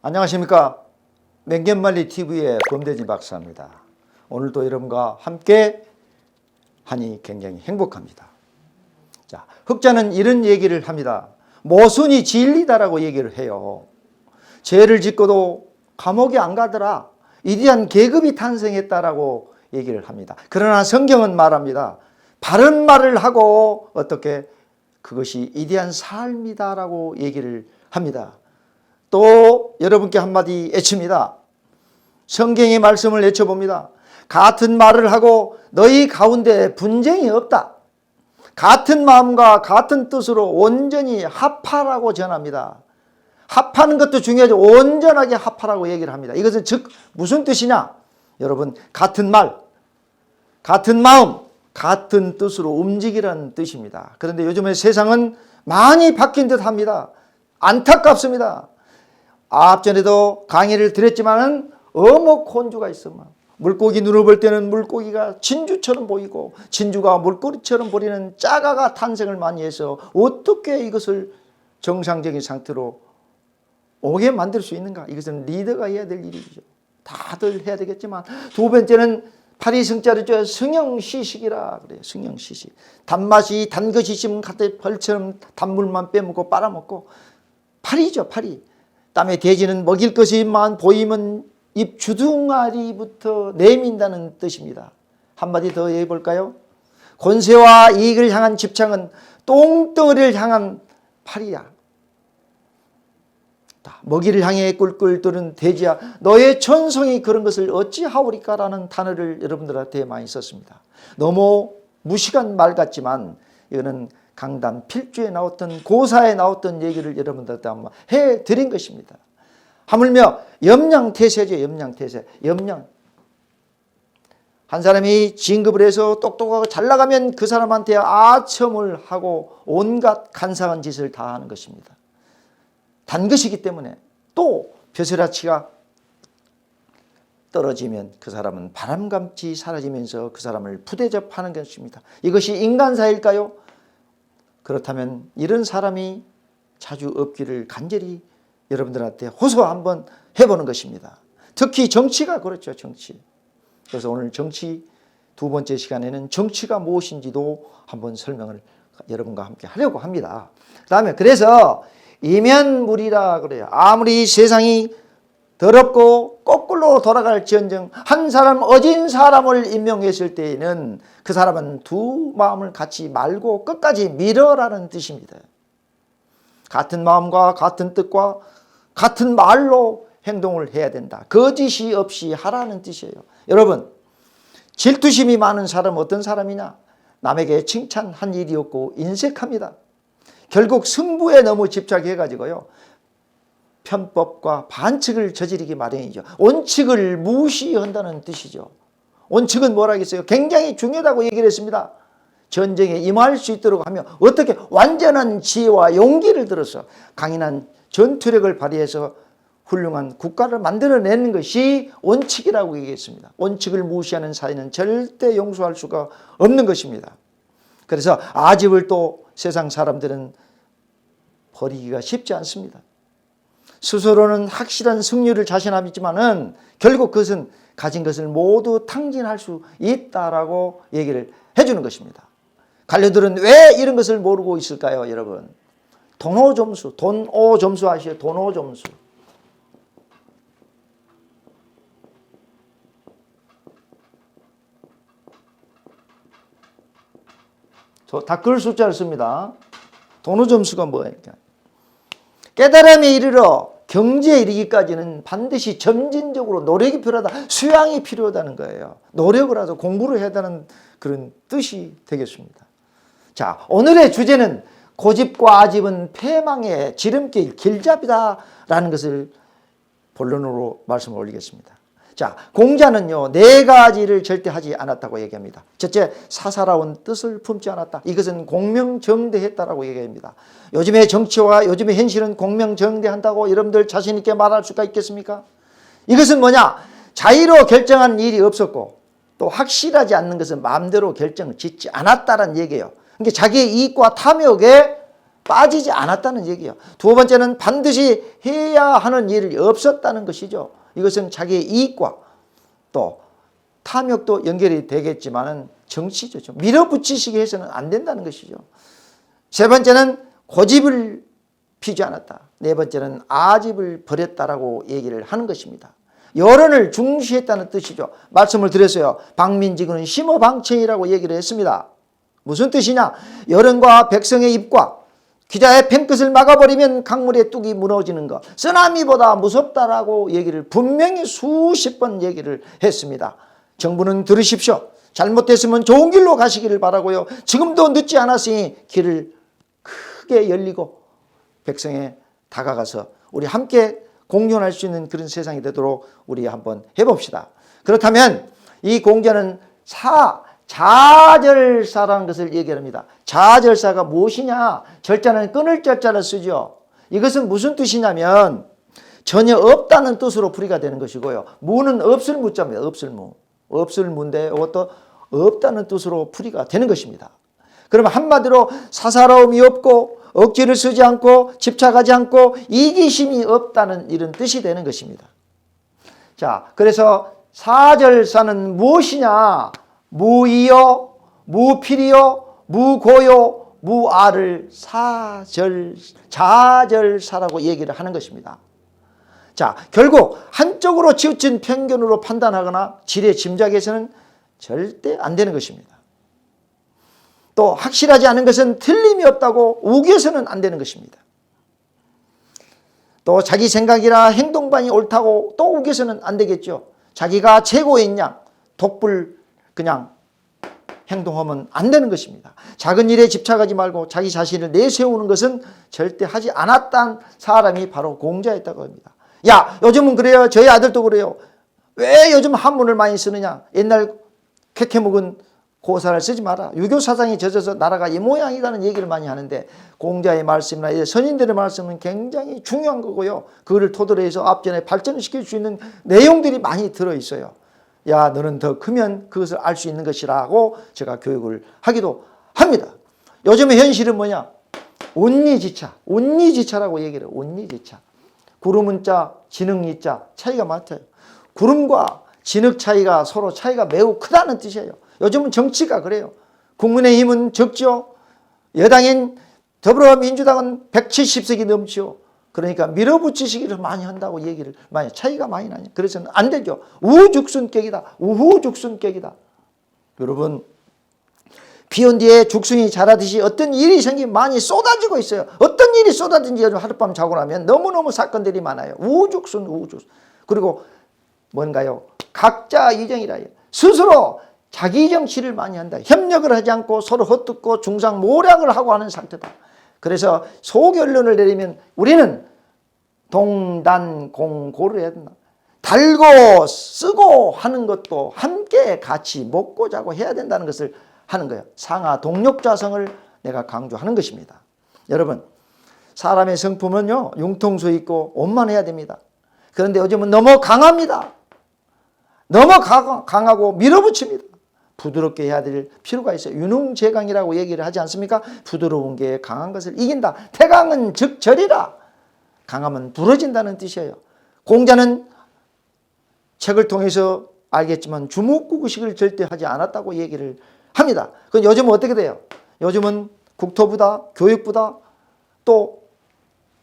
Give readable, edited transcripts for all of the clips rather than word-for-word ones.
안녕하십니까. 맹견만리 TV의 범대진 박사입니다. 오늘도 여러분과 함께 하니 굉장히 행복합니다. 자, 흑자는 이런 얘기를 합니다. 모순이 진리다라고 얘기를 해요. 죄를 짓고도 감옥에 안 가더라. 이대한 계급이 탄생했다라고 얘기를 합니다. 그러나 성경은 말합니다. 바른 말을 하고 어떻게 그것이 이대한 삶이다라고 얘기를 합니다. 또 여러분께 한마디 외칩니다. 성경의 말씀을 외쳐봅니다. 같은 말을 하고 너희 가운데 분쟁이 없다. 같은 마음과 같은 뜻으로 온전히 합하라고 전합니다. 합하는 것도 중요하죠. 온전하게 합하라고 얘기를 합니다. 이것은 즉 무슨 뜻이냐? 여러분, 같은 말, 같은 마음, 같은 뜻으로 움직이라는 뜻입니다. 그런데 요즘의 세상은 많이 바뀐 듯 합니다. 안타깝습니다. 앞전에도 강의를 드렸지만은 어묵혼주가 있어. 물고기 눈을 볼 때는 물고기가 진주처럼 보이고 진주가 물고기처럼 보이는 짜가가 탄생을 많이 해서 어떻게 이것을 정상적인 상태로 오게 만들 수 있는가? 이것은 리더가 해야 될 일이죠. 다들 해야 되겠지만 두 번째는 파리승자르죠. 승형시식이라 그래요. 승형시식. 단맛이 단 것이 있으면 갑자기 벌처럼 단물만 빼먹고 빨아먹고 파리죠. 파리. 땀에 돼지는 먹일 것이만 보이면 입 주둥아리부터 내민다는 뜻입니다. 한마디 더 해볼까요? 권세와 이익을 향한 집착은 똥덩어리를 향한 팔이야. 먹이를 향해 꿀꿀 끓는 돼지야, 너의 천성이 그런 것을 어찌하오리까라는 단어를 여러분들한테 많이 썼습니다. 너무 무식한 말 같지만 이거는 강단 필주에 나왔던 고사에 나왔던 얘기를 여러분들한테 한번 해드린 것입니다. 하물며 염량태세죠. 염량태세. 염량. 한 사람이 진급을 해서 똑똑하고 잘 나가면 그 사람한테 아첨을 하고 온갖 간사한 짓을 다 하는 것입니다. 단 것이기 때문에 또 벼슬아치가 떨어지면 그 사람은 바람감치 사라지면서 그 사람을 부대접하는 것입니다. 이것이 인간사일까요? 그렇다면 이런 사람이 자주 없기를 간절히 여러분들한테 호소 한번 해보는 것입니다. 특히 정치가 그렇죠. 정치. 그래서 오늘 정치 두 번째 시간에는 정치가 무엇인지도 한번 설명을 여러분과 함께 하려고 합니다. 그 다음에 그래서 이면물이라 그래요. 아무리 세상이 더럽고 거꾸로 돌아갈지언정 한 사람 어진 사람을 임명했을 때에는 그 사람은 두 마음을 같이 말고 끝까지 밀어라는 뜻입니다. 같은 마음과 같은 뜻과 같은 말로 행동을 해야 된다. 거짓이 없이 하라는 뜻이에요. 여러분, 질투심이 많은 사람은 어떤 사람이냐? 남에게 칭찬한 일이 없고 인색합니다. 결국 승부에 너무 집착해가지고요, 편법과 반칙을 저지르기 마련이죠. 원칙을 무시한다는 뜻이죠. 원칙은 뭐라겠어요? 굉장히 중요하다고 얘기를 했습니다. 전쟁에 임할 수 있도록 하며 어떻게 완전한 지혜와 용기를 들어서 강인한 전투력을 발휘해서 훌륭한 국가를 만들어내는 것이 원칙이라고 얘기했습니다. 원칙을 무시하는 사회는 절대 용서할 수가 없는 것입니다. 그래서 아집을 또 세상 사람들은 버리기가 쉽지 않습니다. 스스로는 확실한 승률을 자신하지만은 결국 그것은 가진 것을 모두 탕진할 수 있다라고 얘기를 해주는 것입니다. 관료들은 왜 이런 것을 모르고 있을까요, 여러분? 돈오점수, 돈오점수 아시죠? 돈오점수. 저 닷글 숫자를 씁니다. 돈오점수가 뭐예요? 깨달음에 이르러 경지에 이르기까지는 반드시 점진적으로 노력이 필요하다. 수양이 필요하다는 거예요. 노력을 하서 공부를 해야 하는 그런 뜻이 되겠습니다. 자, 오늘의 주제는 고집과 아집은 패망의 지름길, 길잡이다라는 것을 본론으로 말씀을 올리겠습니다. 자, 공자는요, 네 가지를 절대 하지 않았다고 얘기합니다. 첫째, 사사로운 뜻을 품지 않았다. 이것은 공명정대했다라고 얘기합니다. 요즘의 정치와 요즘의 현실은 공명정대한다고 여러분들 자신 있게 말할 수가 있겠습니까? 이것은 뭐냐? 자의로 결정한 일이 없었고 또 확실하지 않는 것은 마음대로 결정을 짓지 않았다는 얘기예요. 그러니까 자기의 이익과 탐욕에 빠지지 않았다는 얘기예요. 두 번째는 반드시 해야 하는 일이 없었다는 것이죠. 이것은 자기의 이익과 또 탐욕도 연결이 되겠지만은 정치죠. 좀 밀어붙이시게 해서는 안 된다는 것이죠. 세 번째는 고집을 피지 않았다. 네 번째는 아집을 버렸다라고 얘기를 하는 것입니다. 여론을 중시했다는 뜻이죠. 말씀을 드렸어요. 박민직은 심어방청이라고 얘기를 했습니다. 무슨 뜻이냐? 여론과 백성의 입과 기자의 펜끝을 막아버리면 강물의 뚝이 무너지는 것, 쓰나미보다 무섭다라고 얘기를 분명히 수십 번 얘기를 했습니다. 정부는 들으십시오. 잘못됐으면 좋은 길로 가시기를 바라고요. 지금도 늦지 않았으니 길을 크게 열리고 백성에 다가가서 우리 함께 공존할 수 있는 그런 세상이 되도록 우리 한번 해봅시다. 그렇다면 이 공자는 자절사라는 것을 얘기합니다. 자절사가 무엇이냐? 절자는 끊을 절자를 쓰죠. 이것은 무슨 뜻이냐면 전혀 없다는 뜻으로 풀이가 되는 것이고요. 무는 없을 무자입니다. 없을 무. 없을 무인데 이것도 없다는 뜻으로 풀이가 되는 것입니다. 그러면 한마디로 사사로움이 없고 억지를 쓰지 않고 집착하지 않고 이기심이 없다는 이런 뜻이 되는 것입니다. 자, 그래서 사절사는 무엇이냐? 무이요, 무필이요, 무고요, 무아를 자절사라고 얘기를 하는 것입니다. 자, 결국 한쪽으로 치우친 편견으로 판단하거나 지레 짐작해서는 절대 안 되는 것입니다. 또 확실하지 않은 것은 틀림이 없다고 우겨서는 안 되는 것입니다. 또 자기 생각이나 행동반이 옳다고 또 우겨서는 안 되겠죠. 자기가 최고인 양 독불 그냥 행동하면 안 되는 것입니다. 작은 일에 집착하지 말고 자기 자신을 내세우는 것은 절대 하지 않았던 사람이 바로 공자였다고 합니다. 야, 요즘은 그래요. 저희 아들도 그래요. 왜 요즘 한문을 많이 쓰느냐? 옛날 캐캐 묵은 고사를 쓰지 마라. 유교 사상이 젖어서 나라가 이 모양이라는 얘기를 많이 하는데 공자의 말씀이나 선인들의 말씀은 굉장히 중요한 거고요. 그거를 토대로 해서 앞전에 발전시킬 수 있는 내용들이 많이 들어있어요. 야, 너는 더 크면 그것을 알 수 있는 것이라고 제가 교육을 하기도 합니다. 요즘의 현실은 뭐냐? 온리지차라고 얘기를 해요. 온리지차. 구름은 자, 진흙이 자 차이가 많대요. 구름과 진흙 차이가 서로 차이가 매우 크다는 뜻이에요. 요즘은 정치가 그래요. 국민의힘은 적죠. 여당인 더불어민주당은 170석이 넘죠. 그러니까 밀어붙이시기를 많이 한다고 얘기를 많이 차이가 많이 나요. 그래서는 안 되죠. 우죽순격이다. 우후죽순격이다. 여러분 비온 뒤에 죽순이 자라듯이 어떤 일이 생기면 많이 쏟아지고 있어요. 어떤 일이 쏟아진지 요즘 하룻밤 자고 나면 너무너무 사건들이 많아요. 우죽순. 그리고 뭔가요? 각자 이정이라요. 스스로 자기 정치를 많이 한다. 협력을 하지 않고 서로 헛듣고 중상모략을 하고 하는 상태다. 그래서 소결론을 내리면 우리는 동단공고를 해야 된다. 달고 쓰고 하는 것도 함께 같이 먹고 자고 해야 된다는 것을 하는 거예요. 상하 동력자성을 내가 강조하는 것입니다. 여러분, 사람의 성품은요, 융통수 있고 원만해야 됩니다. 그런데 요즘은 너무 강합니다. 너무 강하고 밀어붙입니다. 부드럽게 해야 될 필요가 있어요. 유능제강이라고 얘기를 하지 않습니까? 부드러운 게 강한 것을 이긴다. 태강은 즉 절이라. 강하면 부러진다는 뜻이에요. 공자는 책을 통해서 알겠지만 주먹구구식을 절대 하지 않았다고 얘기를 합니다. 그럼 요즘은 어떻게 돼요? 요즘은 국토부다, 교육부다, 또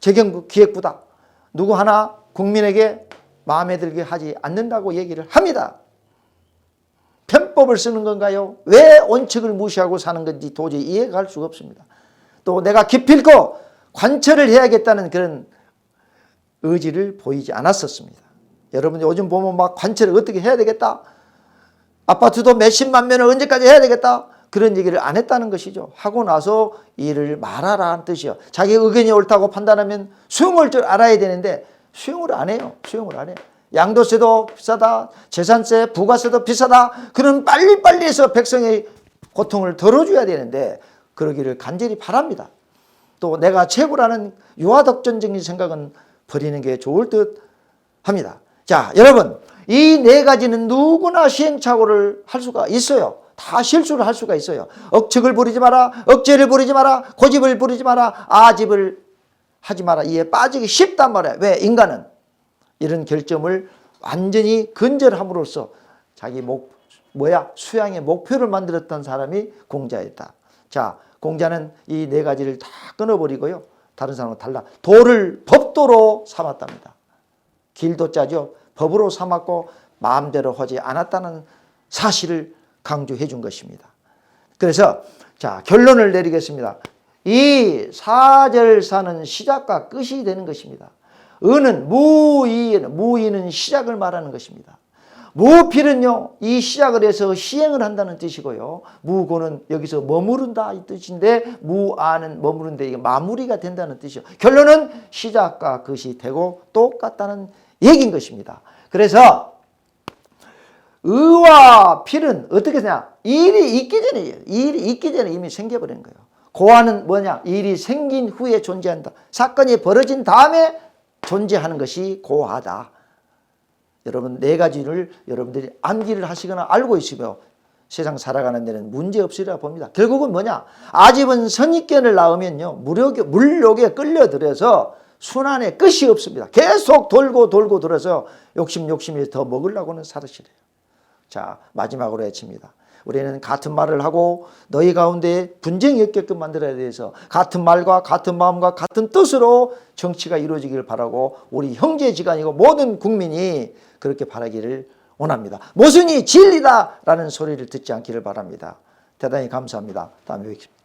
재경부, 기획부다. 누구 하나 국민에게 마음에 들게 하지 않는다고 얘기를 합니다. 편법을 쓰는 건가요? 왜 원칙을 무시하고 사는 건지 도저히 이해가 갈 수가 없습니다. 또 내가 기필코 관철을 해야겠다는 그런 의지를 보이지 않았었습니다. 여러분 요즘 보면 막 관철을 어떻게 해야 되겠다. 아파트도 몇십만 면을 언제까지 해야 되겠다. 그런 얘기를 안 했다는 것이죠. 하고 나서 일을 말하라는 뜻이요. 자기 의견이 옳다고 판단하면 수용할 줄 알아야 되는데 수용을 안 해요. 수용을 안 해요. 양도세도 비싸다. 재산세, 부가세도 비싸다. 그럼 빨리빨리 해서 백성의 고통을 덜어줘야 되는데 그러기를 간절히 바랍니다. 또 내가 최고라는 유아독전적인 생각은 버리는 게 좋을 듯 합니다. 자, 여러분 이 네 가지는 누구나 시행착오를 할 수가 있어요. 다 실수를 할 수가 있어요. 억측을 부리지 마라, 억제를 부리지 마라, 고집을 부리지 마라, 아집을 하지 마라. 이에 빠지기 쉽단 말이야. 왜? 인간은 이런 결점을 완전히 근절함으로써 자기 수양의 목표를 만들었던 사람이 공자였다. 자, 공자는 이 네 가지를 다 끊어버리고요. 다른 사람과 달라. 도를 법도로 삼았답니다. 길도 짜죠. 법으로 삼았고 마음대로 하지 않았다는 사실을 강조해 준 것입니다. 그래서 자, 결론을 내리겠습니다. 이 사절사는 시작과 끝이 되는 것입니다. 은은 무의는 시작을 말하는 것입니다. 무필은요, 이 시작을 해서 시행을 한다는 뜻이고요. 무고는 여기서 머무른다 이 뜻인데, 무아는 머무른데 이게 마무리가 된다는 뜻이요. 결론은 시작과 끝이 되고 똑같다는 얘기인 것입니다. 그래서 의와 필은 어떻게 되냐? 일이 있기 전에 이미 생겨버린 거예요. 고아는 뭐냐? 일이 생긴 후에 존재한다. 사건이 벌어진 다음에 존재하는 것이 고하다. 여러분 네 가지를 여러분들이 암기를 하시거나 알고 있으면 세상 살아가는 데는 문제 없으리라 봅니다. 결국은 뭐냐? 아집은 선입견을 낳으면요, 물욕에 끌려들어서 순환의 끝이 없습니다. 계속 돌고 돌아서 욕심이 더 먹으려고는 살으시래요. 자, 마지막으로 외칩니다. 우리는 같은 말을 하고 너희 가운데 분쟁이 없게끔 만들어야 돼서 같은 말과 같은 마음과 같은 뜻으로 정치가 이루어지기를 바라고 우리 형제지간이고 모든 국민이 그렇게 바라기를 원합니다. 모순이 진리다라는 소리를 듣지 않기를 바랍니다. 대단히 감사합니다. 다음에 뵙겠습니다.